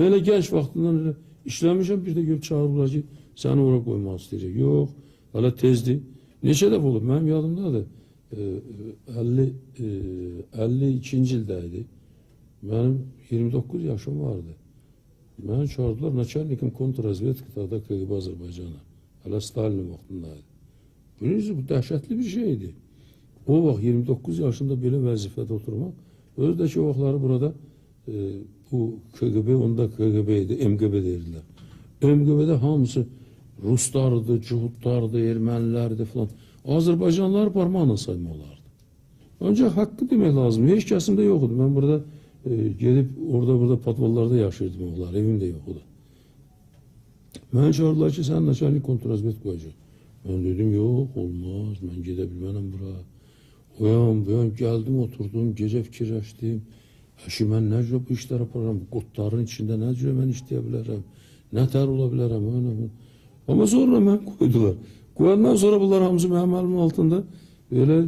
Böyle genç vaxtından öyle işləmişəm, bir də gəlib çağırırlar ki, səni ora qoymaq istəyəcək. Yox, hələ tezdir. Neçə dəfə olub, mənim yadımdadır. 52-ci ildəydi. Mənim 29 yaşım vardı. Məni çağırdılar, Naçalnikim kontrrazvedkada KGB Azərbaycana. Hələ Stalin vaxtındaydı. Bilirsiniz, bu dəhşətli bir şeydi. O vaxt 29 yaşında belə vəzifədə oturmaq, özü də ki, o vaxtları burada bu KGB, onda KGB idi, MGB deyirlər. MGB'də hamısı Ruslardı, Cuhudlardı, Ermənilərdi falan. Azərbaycanlıları parmağla saymaq olardı. Ancaq haqqı demək lazım. Heç kəsim də yox idi. Mən burada gedib orada patvallarda yaşayırdım oğlar, evim də yox idi. Mənə çağırdılar ki, sən Naçalnik kontrazvet qoyacaq. Mən dedim, yox, olmaz, mən gedə bilmənəm bura. Oyan, gəldim, oturdum, gecə fikirləşdim. Əşi, mən nə cürə bu işlər aparıram, bu qotların içində nə cürə mən işləyə bilərəm, nə tər ola bilərəm. Amma sonra mən qoydular. Qoyandan sonra bunlar hamısı mənim əlimin altında elə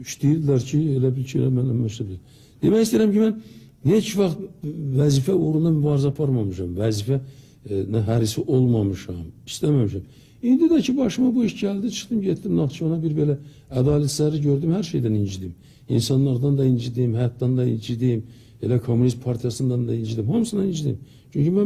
işləyirdilər ki, elə bil ki, mənlə məşlədir. Demək istəyirəm ki, mən heç vaxt vəzifə uğrunda mübarizə aparmamışam, vəzifə hərisi olmamışam, istəməmişəm. İndi də ki, başıma bu iş gəldi, çıxdım, getdim Naxçıvana, bir belə ədalətləri gördüm, hər şeydən incidim. İnsanlardan da incidim, həyatdan da incidim, elə Komünist Partiyasından da incidim, hamısından incidim. Çünki mən